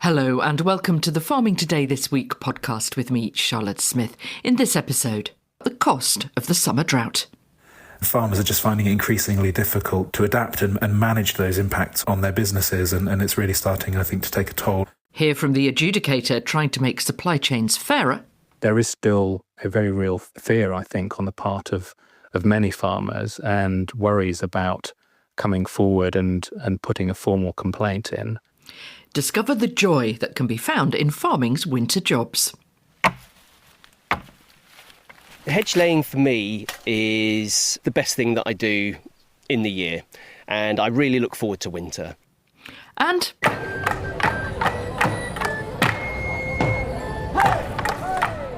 Hello and welcome to the Farming Today This Week podcast with me, Charlotte Smith. In this episode, the cost of the summer drought. Farmers are just finding it increasingly difficult to adapt and manage those impacts on their businesses, and it's really starting, I think, to take a toll. Hear from the adjudicator trying to make supply chains fairer. There is still a very real fear, I think, on the part of many farmers and worries about coming forward and putting a formal complaint in. Discover the joy that can be found in farming's winter jobs. Hedge laying for me is the best thing that I do in the year, and I really look forward to winter. And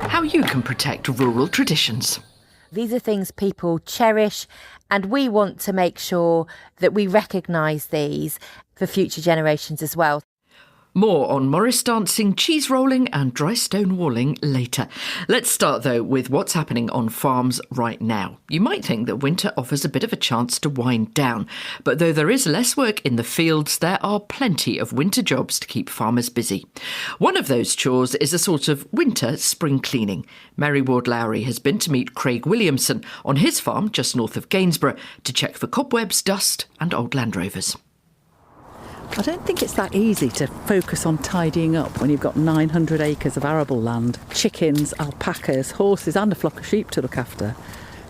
how you can protect rural traditions. These are things people cherish, and we want to make sure that we recognise these for future generations as well. More on Morris dancing, cheese rolling and dry stone walling later. Let's start, though, with what's happening on farms right now. You might think that winter offers a bit of a chance to wind down, but though there is less work in the fields, there are plenty of winter jobs to keep farmers busy. One of those chores is a sort of winter spring cleaning. Mary Ward-Lowry has been to meet Craig Williamson on his farm just north of Gainsborough to check for cobwebs, dust and old Land Rovers. I don't think it's that easy to focus on tidying up when you've got 900 acres of arable land, chickens, alpacas, horses and a flock of sheep to look after.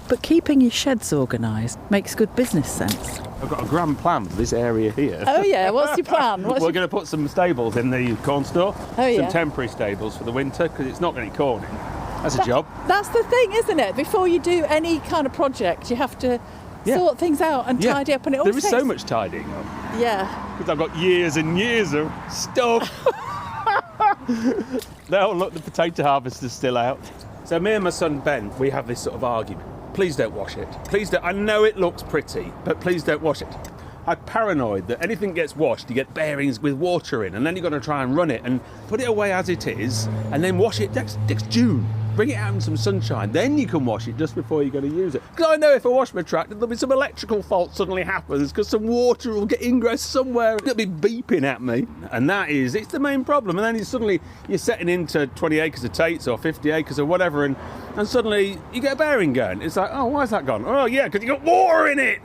But keeping your sheds organised makes good business sense. I've got a grand plan for this area here. Oh yeah, what's your plan? We're going to put some stables in the corn store. Oh, yeah. Some temporary stables for the winter because it's not going to be corn in. That's a job. That's the thing, isn't it? Before you do any kind of project, you have to sort things out and tidy up. And it there is so much tidying up. Yeah. Because I've got years and years of stuff. Now look, the potato harvest is still out. So me and my son Ben, we have this sort of argument. Please don't wash it. Please don't. I know it looks pretty, but please don't wash it. I'm paranoid that anything gets washed, you get bearings with water in, and then you've got to try and run it and put it away as it is, and then wash it next June. Bring it out in some sunshine, then you can wash it just before you're going to use it. Because I know if I wash my tractor, there'll be some electrical fault suddenly happens because some water will get ingress somewhere and it'll be beeping at me. And it's the main problem. And then you're setting into 20 acres of tates or 50 acres or whatever, and suddenly you get a bearing going. It's like, oh, why's that gone? Oh, yeah, because you got water in it.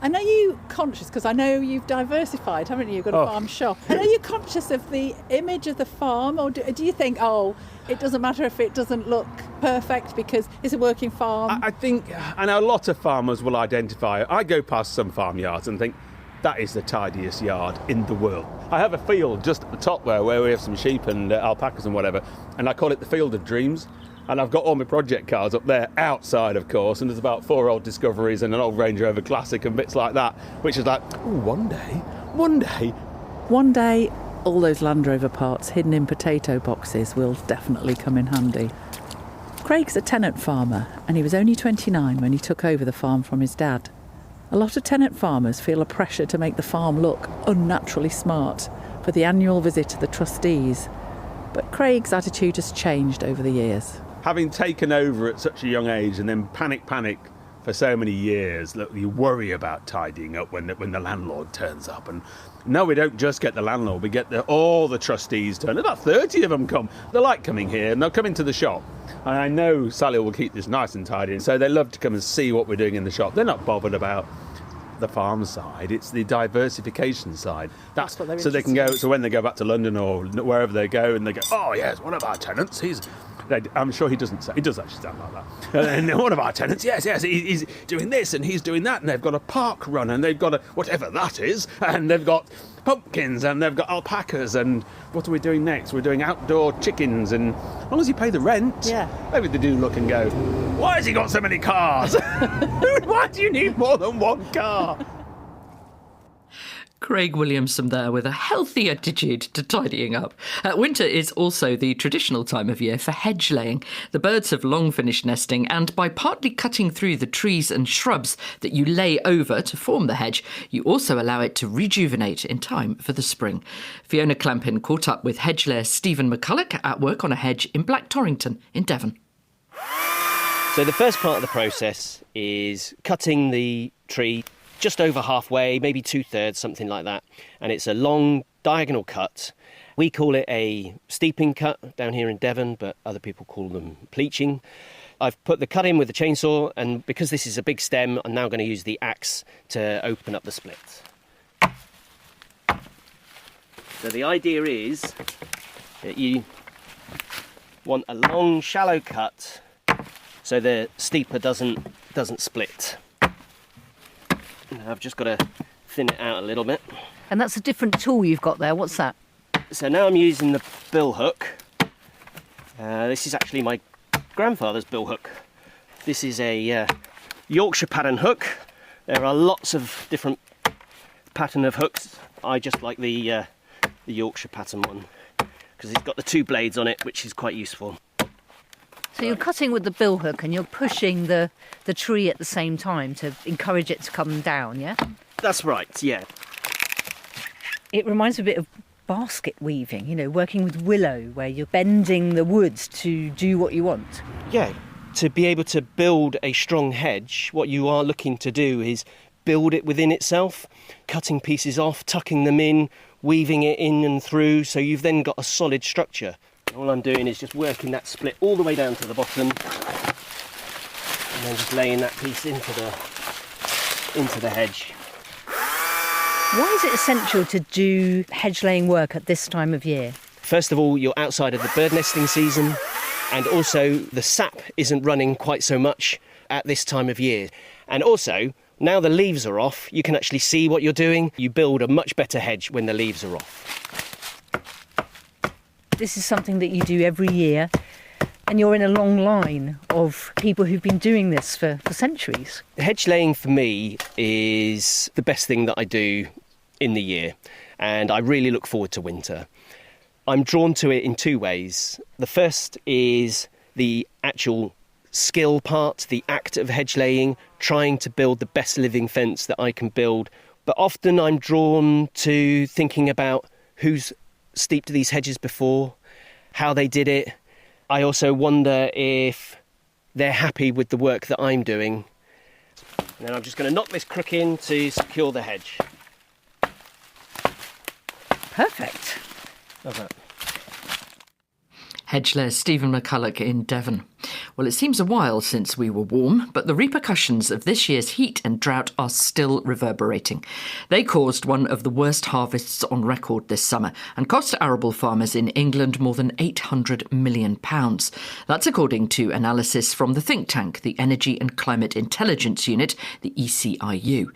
And are you conscious, because I know you've diversified, haven't you? You've got a farm shop. And are you conscious of the image of the farm, or do you think, it doesn't matter if it doesn't look perfect because it's a working farm? I think, I know a lot of farmers will identify. I go past some farmyards and think, that is the tidiest yard in the world. I have a field just at the top there where we have some sheep and alpacas and whatever, and I call it the Field of Dreams. And I've got all my project cars up there outside, of course, and there's about 4 old Discoveries and an old Range Rover Classic and bits like that, which is like, one day, all those Land Rover parts hidden in potato boxes will definitely come in handy. Craig's a tenant farmer, and he was only 29 when he took over the farm from his dad. A lot of tenant farmers feel a pressure to make the farm look unnaturally smart for the annual visit of the trustees. But Craig's attitude has changed over the years. Having taken over at such a young age and then panic for so many years, look, you worry about tidying up when the landlord turns up. And no, we don't just get the landlord, we get all the trustees turn. About 30 of them come. They like coming here and they'll come into the shop. And I know Sally will keep this nice and tidy, and so they love to come and see what we're doing in the shop. They're not bothered about the farm side, it's the diversification side. That's what so they can go. So when they go back to London or wherever they go, and they go, oh yes, one of our tenants. I'm sure he does actually sound like that. And one of our tenants, yes, he's doing this and he's doing that, and they've got a park run, and they've got a whatever that is, and they've got pumpkins, and they've got alpacas, and what are we doing next? We're doing outdoor chickens, and as long as you pay the rent, maybe they do look and go, why has he got so many cars? Why do you need more than one car? Craig Williamson there with a healthy attitude to tidying up. Winter is also the traditional time of year for hedge laying. The birds have long finished nesting, and by partly cutting through the trees and shrubs that you lay over to form the hedge, you also allow it to rejuvenate in time for the spring. Fiona Clampin caught up with hedge layer Stephen McCulloch at work on a hedge in Black Torrington in Devon. So the first part of the process is cutting the tree just over halfway, maybe 2/3, something like that. And it's a long diagonal cut. We call it a steeping cut down here in Devon, but other people call them pleaching. I've put the cut in with the chainsaw, and because this is a big stem, I'm now going to use the axe to open up the split. So the idea is that you want a long, shallow cut so the steeper doesn't split. Now I've just got to thin it out a little bit. And that's a different tool you've got there. What's that? So now I'm using the bill hook. This is actually my grandfather's bill hook. This is a Yorkshire pattern hook. There are lots of different pattern of hooks. I just like the Yorkshire pattern one because it's got the two blades on it, which is quite useful. So you're cutting with the bill hook and you're pushing the tree at the same time to encourage it to come down, yeah? That's right, yeah. It reminds me a bit of basket weaving, you know, working with willow, where you're bending the wood to do what you want. Yeah, to be able to build a strong hedge, what you are looking to do is build it within itself, cutting pieces off, tucking them in, weaving it in and through, so you've then got a solid structure. And all I'm doing is just working that split all the way down to the bottom, and then just laying that piece into the hedge. Why is it essential to do hedge laying work at this time of year? First of all, you're outside of the bird nesting season, and also the sap isn't running quite so much at this time of year. And also, now the leaves are off, you can actually see what you're doing. You build a much better hedge when the leaves are off. This is something that you do every year, and you're in a long line of people who've been doing this for centuries. Hedge laying for me is the best thing that I do in the year, and I really look forward to winter. I'm drawn to it in two ways. The first is the actual skill part, the act of hedge laying, trying to build the best living fence that I can build. But often I'm drawn to thinking about who's steeped these hedges before, how they did it. I also wonder if they're happy with the work that I'm doing. And then I'm just going to knock this crook in to secure the hedge. Perfect. How's that? Hedge layer Stephen McCulloch in Devon. Well, it seems a while since we were warm, but the repercussions of this year's heat and drought are still reverberating. They caused one of the worst harvests on record this summer and cost arable farmers in England more than £800 million. That's according to analysis from the think tank, the Energy and Climate Intelligence Unit, the ECIU.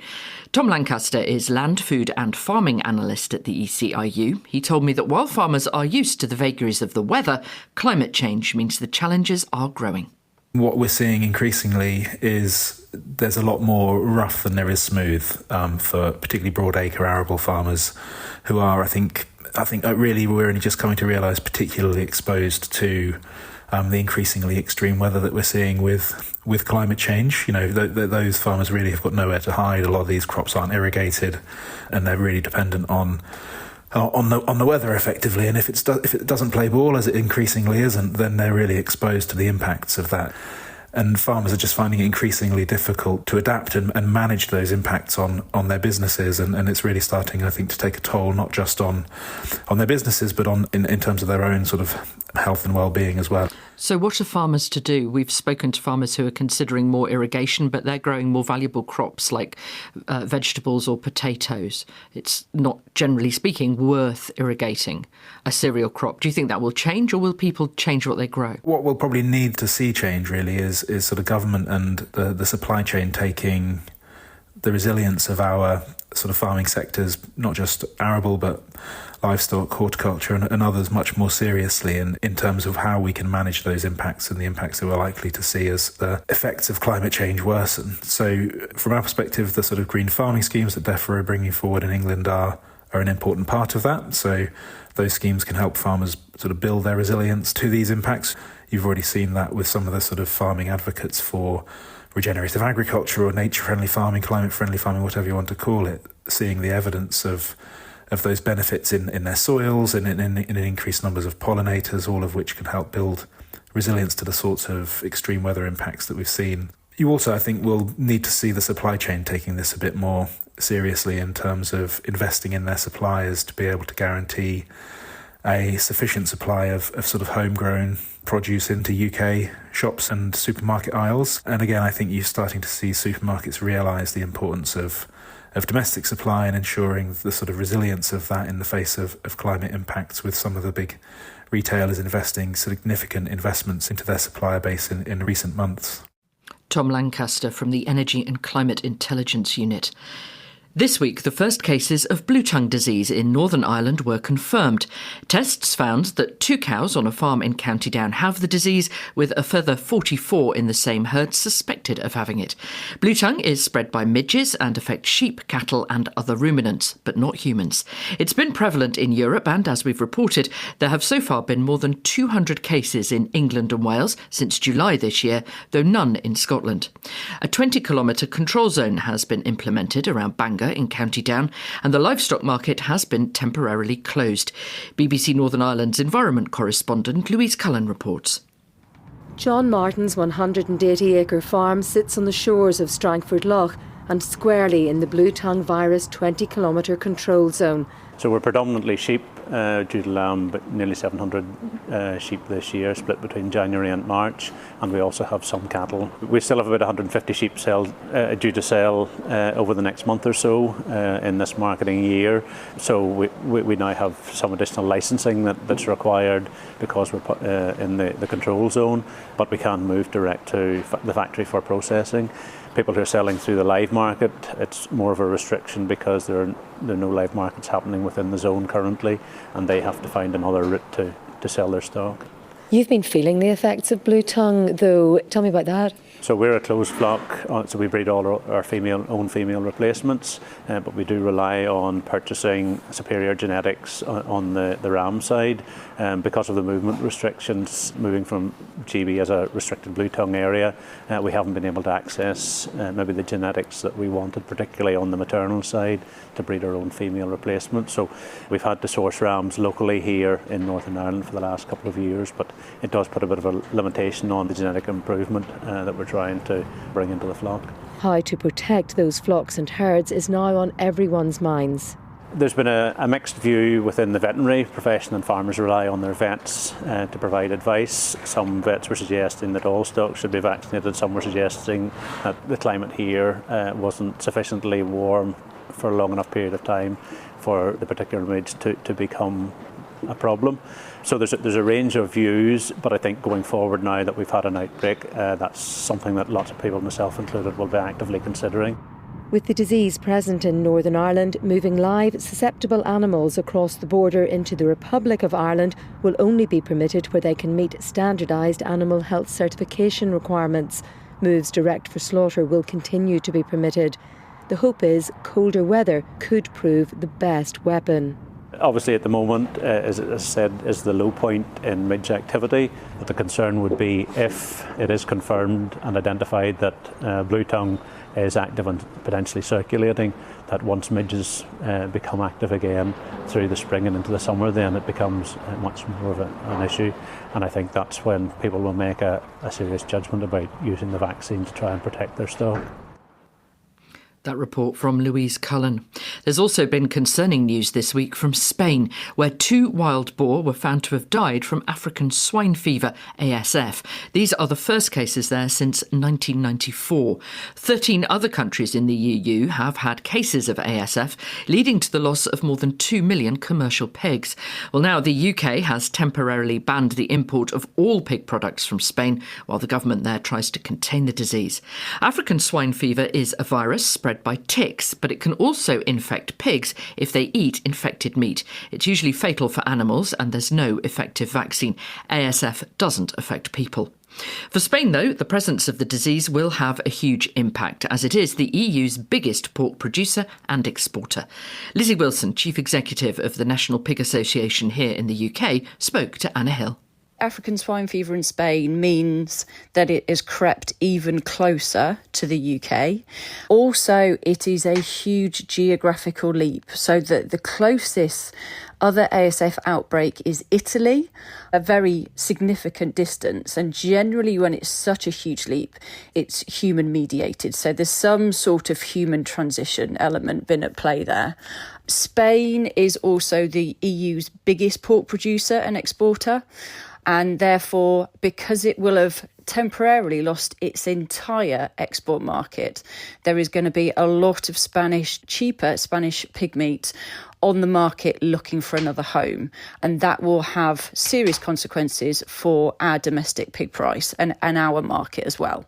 Tom Lancaster is land, food and farming analyst at the ECIU. He told me that while farmers are used to the vagaries of the weather, climate change means the challenges are growing. What we're seeing increasingly is there's a lot more rough than there is smooth for particularly broadacre arable farmers who are, I think really we're only just coming to realise, particularly exposed to the increasingly extreme weather that we're seeing with climate change. You know, those farmers really have got nowhere to hide. A lot of these crops aren't irrigated, and they're really dependent on the weather effectively. And if it doesn't play ball, as it increasingly isn't, then they're really exposed to the impacts of that. And farmers are just finding it increasingly difficult to adapt and manage those impacts on their businesses. And it's really starting, I think, to take a toll, not just on their businesses, but in terms of their own sort of health and well-being as well. So what are farmers to do? We've spoken to farmers who are considering more irrigation, but they're growing more valuable crops like vegetables or potatoes. It's not, generally speaking, worth irrigating a cereal crop. Do you think that will change, or will people change what they grow? What we'll probably need to see change really is sort of government and the supply chain taking the resilience of our sort of farming sectors, not just arable, but livestock, horticulture and others much more seriously in terms of how we can manage those impacts and the impacts that we're likely to see as the effects of climate change worsen. So from our perspective, the sort of green farming schemes that DEFRA are bringing forward in England are an important part of that. So those schemes can help farmers sort of build their resilience to these impacts. You've already seen that with some of the sort of farming advocates for regenerative agriculture or nature-friendly farming, climate-friendly farming, whatever you want to call it, seeing the evidence of those benefits in their soils and in increased numbers of pollinators, all of which can help build resilience to the sorts of extreme weather impacts that we've seen. You also, I think, will need to see the supply chain taking this a bit more seriously in terms of investing in their suppliers to be able to guarantee a sufficient supply of sort of homegrown produce into UK shops and supermarket aisles. And again, I think you're starting to see supermarkets realise the importance of domestic supply and ensuring the sort of resilience of that in the face of climate impacts, with some of the big retailers investing significant investments into their supplier base in recent months. Tom Lancaster from the Energy and Climate Intelligence Unit. This week, the first cases of blue tongue disease in Northern Ireland were confirmed. Tests found that 2 cows on a farm in County Down have the disease, with a further 44 in the same herd suspected of having it. Blue tongue is spread by midges and affects sheep, cattle and other ruminants, but not humans. It's been prevalent in Europe, and as we've reported, there have so far been more than 200 cases in England and Wales since July this year, though none in Scotland. A 20-kilometre control zone has been implemented around Bangor in County Down, and the livestock market has been temporarily closed. BBC Northern Ireland's environment correspondent Louise Cullen reports. John Martin's 180-acre farm sits on the shores of Strangford Lough and squarely in the blue tongue virus 20-kilometre control zone. So we're predominantly sheep, due to lamb, but nearly 700 sheep this year, split between January and March, and we also have some cattle. We still have about 150 sheep due to sell over the next month or so in this marketing year. So we now have some additional licensing that's required because we're in the control zone, but we can move direct to the factory for processing. People who are selling through the live market, it's more of a restriction because there are no live markets happening within the zone currently, and they have to find another route to sell their stock. You've been feeling the effects of blue tongue, though. Tell me about that. So we're a closed flock, so we breed all our own female replacements, but we do rely on purchasing superior genetics on the ram side. Because of the movement restrictions, moving from GB as a restricted blue tongue area, we haven't been able to access maybe the genetics that we wanted, particularly on the maternal side, to breed our own female replacements. So we've had to source rams locally here in Northern Ireland for the last couple of years, but it does put a bit of a limitation on the genetic improvement that we're trying to bring into the flock. How to protect those flocks and herds is now on everyone's minds. There's been a mixed view within the veterinary profession, and farmers rely on their vets to provide advice. Some vets were suggesting that all stock should be vaccinated, some were suggesting that the climate here wasn't sufficiently warm for a long enough period of time for the particular breeds to become a problem. So there's a range of views, but I think going forward now that we've had an outbreak, that's something that lots of people, myself included, will be actively considering. With the disease present in Northern Ireland, moving live, susceptible animals across the border into the Republic of Ireland will only be permitted where they can meet standardised animal health certification requirements. Moves direct for slaughter will continue to be permitted. The hope is colder weather could prove the best weapon. Obviously at the moment, as I said, is the low point in midge activity. But the concern would be if it is confirmed and identified that blue tongue is active and potentially circulating, that once midges become active again through the spring and into the summer, then it becomes much more of an issue. And I think that's when people will make a serious judgment about using the vaccine to try and protect their stock. That report from Louise Cullen. There's also been concerning news this week from Spain, where 2 wild boar were found to have died from African swine fever, ASF. These are the first cases there since 1994. 13 other countries in the EU have had cases of ASF, leading to the loss of more than 2 million commercial pigs. Well, now the UK has temporarily banned the import of all pig products from Spain, while the government there tries to contain the disease. African swine fever is a virus spread by ticks, but it can also infect pigs if they eat infected meat. It's usually fatal for animals, and there's no effective vaccine. ASF doesn't affect people. For Spain, though, the presence of the disease will have a huge impact, as it is the EU's biggest pork producer and exporter. Lizzie Wilson, Chief Executive of the National Pig Association here in the UK, spoke to Anna Hill. African swine fever in Spain means that it has crept even closer to the UK. Also, it is a huge geographical leap, so that the closest other ASF outbreak is Italy, a very significant distance. And generally, when it's such a huge leap, it's human mediated. So there's some sort of human transition element been at play there. Spain is also the EU's biggest pork producer and exporter. And therefore, because it will have temporarily lost its entire export market, there is going to be a lot of cheaper Spanish pig meat on the market looking for another home. And that will have serious consequences for our domestic pig price and our market as well.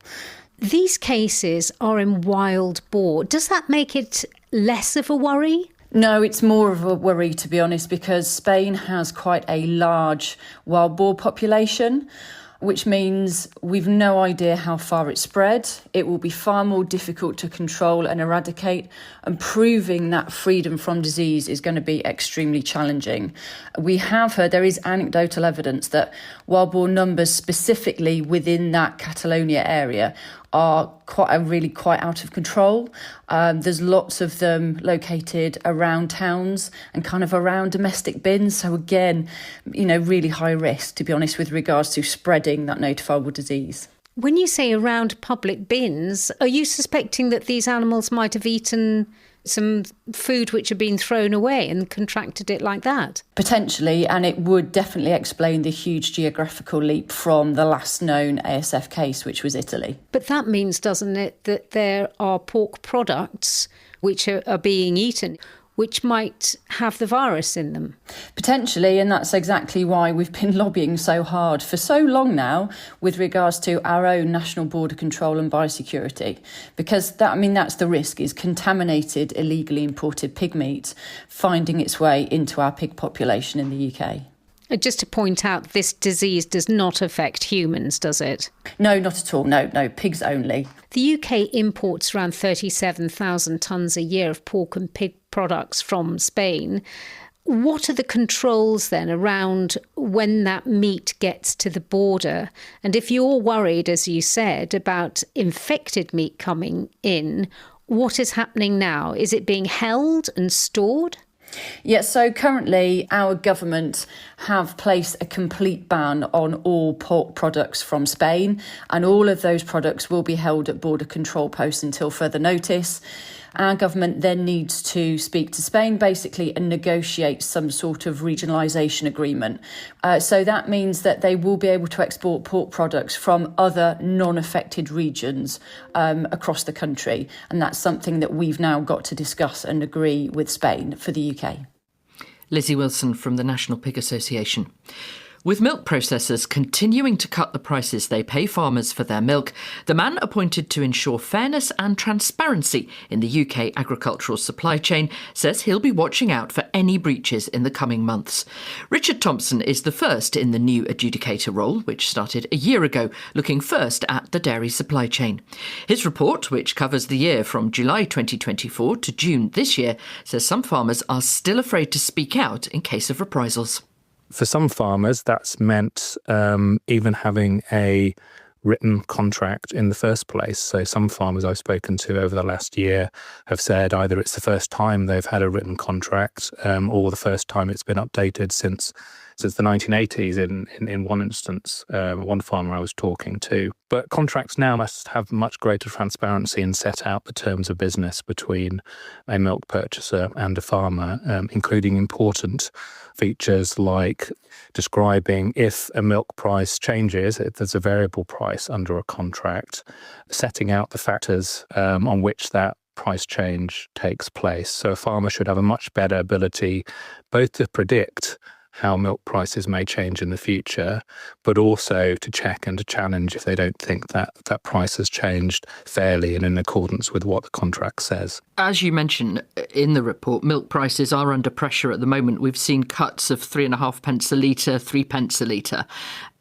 These cases are in wild boar. Does that make it less of a worry? No, it's more of a worry, to be honest, because Spain has quite a large wild boar population, which means we've no idea how far it's spread. It will be far more difficult to control and eradicate, and proving that freedom from disease is going to be extremely challenging. We have heard there is anecdotal evidence that wild boar numbers specifically within that Catalonia area are quite out of control. There's lots of them located around towns and kind of around domestic bins. So again, really high risk, to be honest, with regards to spreading that notifiable disease. When you say around public bins, are you suspecting that these animals might have eaten some food which had been thrown away and contracted it like that? Potentially, and it would definitely explain the huge geographical leap from the last known ASF case, which was Italy. But that means, doesn't it, that there are pork products which are being eaten which might have the virus in them? Potentially, and that's exactly why we've been lobbying so hard for so long now with regards to our own national border control and biosecurity. Because that's the risk, is contaminated, illegally imported pig meat finding its way into our pig population in the UK. Just to point out, this disease does not affect humans, does it? No, not at all. No, pigs only. The UK imports around 37,000 tonnes a year of pork and pig products from Spain. What are the controls then around when that meat gets to the border? And if you're worried, as you said, about infected meat coming in, what is happening now? Is it being held and stored? Yes, so currently our government have placed a complete ban on all pork products from Spain, and all of those products will be held at border control posts until further notice. Our government then needs to speak to Spain, basically, and negotiate some sort of regionalisation agreement. So that means that they will be able to export pork products from other non-affected regions across the country. And that's something that we've now got to discuss and agree with Spain for the UK. Lizzie Wilson from the National Pig Association. With milk processors continuing to cut the prices they pay farmers for their milk, the man appointed to ensure fairness and transparency in the UK agricultural supply chain says he'll be watching out for any breaches in the coming months. Richard Thompson is the first in the new adjudicator role, which started a year ago, looking first at the dairy supply chain. His report, which covers the year from July 2024 to June this year, says some farmers are still afraid to speak out in case of reprisals. For some farmers, that's meant even having a written contract in the first place. So some farmers I've spoken to over the last year have said either it's the first time they've had a written contract or the first time it's been updated since the 1980s in one instance, one farmer I was talking to. But contracts now must have much greater transparency and set out the terms of business between a milk purchaser and a farmer, including important features like describing if a milk price changes, if there's a variable price under a contract, setting out the factors on which that price change takes place. So a farmer should have a much better ability both to predict how milk prices may change in the future, but also to check and to challenge if they don't think that that price has changed fairly and in accordance with what the contract says. As you mentioned in the report, milk prices are under pressure at the moment. We've seen cuts of 3.5 pence a litre, 3 pence a litre.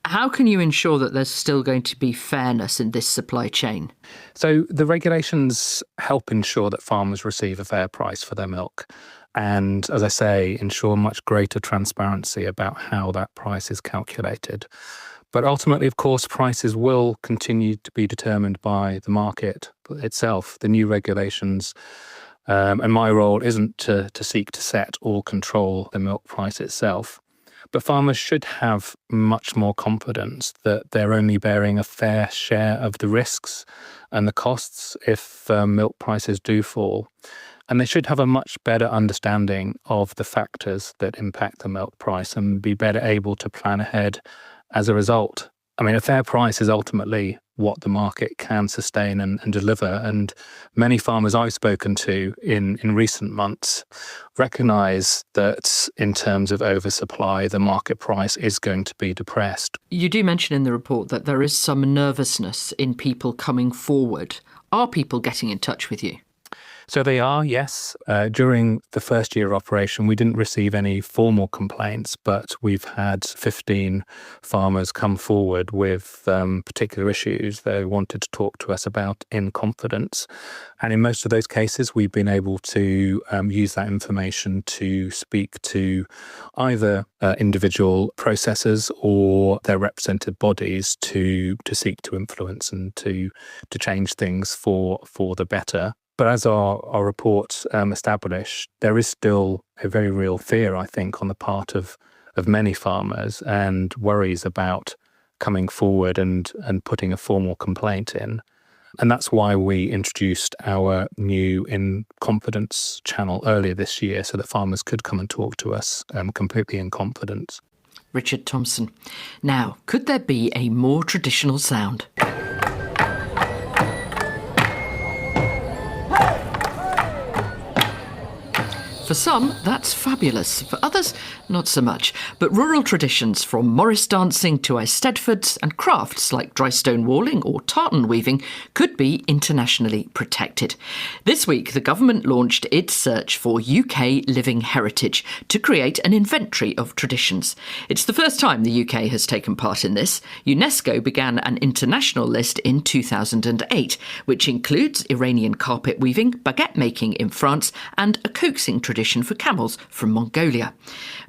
How can you ensure that there's still going to be fairness in this supply chain? So the regulations help ensure that farmers receive a fair price for their milk. And, as I say, ensure much greater transparency about how that price is calculated. But ultimately, of course, prices will continue to be determined by the market itself. The new regulations And my role isn't to seek to set or control the milk price itself. But farmers should have much more confidence that they're only bearing a fair share of the risks and the costs if milk prices do fall. And they should have a much better understanding of the factors that impact the milk price and be better able to plan ahead as a result. I mean, a fair price is ultimately what the market can sustain and deliver. And many farmers I've spoken to in recent months recognise that in terms of oversupply, the market price is going to be depressed. You do mention in the report that there is some nervousness in people coming forward. Are people getting in touch with you? So they are, yes. During the first year of operation, we didn't receive any formal complaints, but we've had 15 farmers come forward with particular issues they wanted to talk to us about in confidence. And in most of those cases, we've been able to use that information to speak to either individual processors or their represented bodies to seek to influence and to change things for the better. But as our reports establish, there is still a very real fear, I think, on the part of many farmers and worries about coming forward and putting a formal complaint in. And that's why we introduced our new In Confidence channel earlier this year, so that farmers could come and talk to us completely in confidence. Richard Thompson. Now, could there be a more traditional sound? For some, that's fabulous. For others, not so much. But rural traditions from Morris dancing to Eisteddfods and crafts like dry stone walling or tartan weaving could be internationally protected. This week, the government launched its search for UK living heritage to create an inventory of traditions. It's the first time the UK has taken part in this. UNESCO began an international list in 2008, which includes Iranian carpet weaving, baguette making in France, and a coaxing tradition for camels from Mongolia.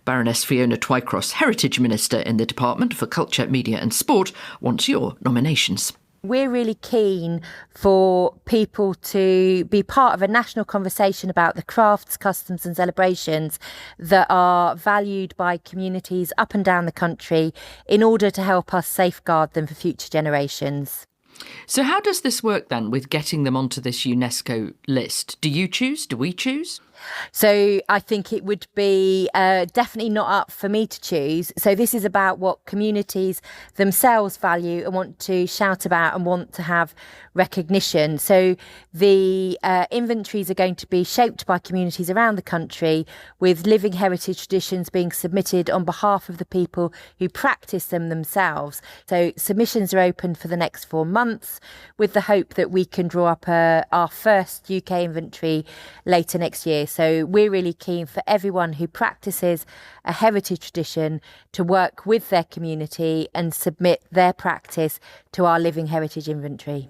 Baroness Fiona Twycross, Heritage Minister in the Department for Culture, Media and Sport, wants your nominations. We're really keen for people to be part of a national conversation about the crafts, customs and celebrations that are valued by communities up and down the country in order to help us safeguard them for future generations. So how does this work then with getting them onto this UNESCO list? Do you choose? Do we choose? So I think it would be definitely not up for me to choose. So this is about what communities themselves value and want to shout about and want to have recognition. So the inventories are going to be shaped by communities around the country, with living heritage traditions being submitted on behalf of the people who practice them themselves. So submissions are open for the next 4 months, with the hope that we can draw up our first UK inventory later next year. So we're really keen for everyone who practices a heritage tradition to work with their community and submit their practice to our living heritage inventory.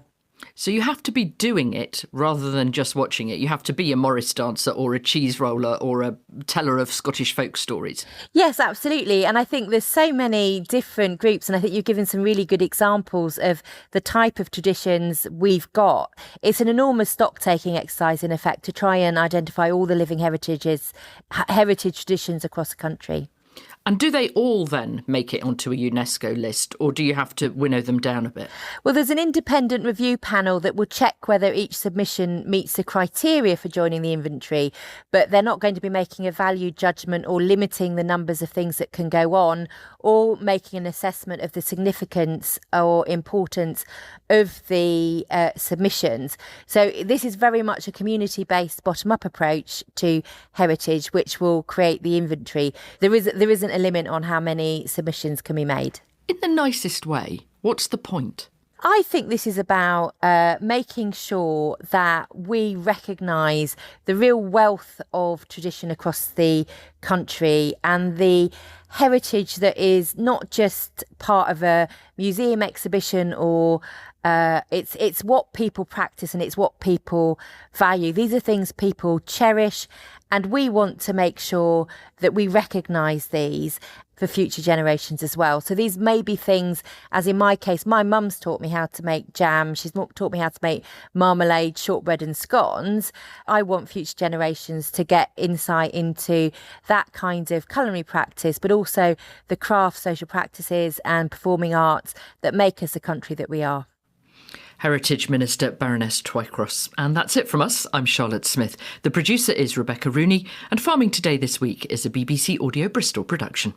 So you have to be doing it rather than just watching it. You have to be a Morris dancer or a cheese roller or a teller of Scottish folk stories. Yes, absolutely. And I think there's so many different groups, and I think you've given some really good examples of the type of traditions we've got. It's an enormous stock-taking exercise, in effect, to try and identify all the living heritage traditions across the country. And do they all then make it onto a UNESCO list, or do you have to winnow them down a bit? Well, there's an independent review panel that will check whether each submission meets the criteria for joining the inventory, but they're not going to be making a value judgment or limiting the numbers of things that can go on, or making an assessment of the significance or importance of the submissions. So this is very much a community-based bottom-up approach to heritage, which will create the inventory. There isn't a limit on how many submissions can be made. In the nicest way, what's the point? I think this is about making sure that we recognise the real wealth of tradition across the country and the heritage that is not just part of a museum exhibition or It's what people practice and it's what people value. These are things people cherish, and we want to make sure that we recognise these for future generations as well. So these may be things, as in my case, my mum's taught me how to make jam. She's taught me how to make marmalade, shortbread and scones. I want future generations to get insight into that kind of culinary practice, but also the craft, social practices and performing arts that make us the country that we are. Heritage Minister Baroness Twycross. And that's it from us. I'm Charlotte Smith. The producer is Rebecca Rooney, and Farming Today this week is a BBC Audio Bristol production.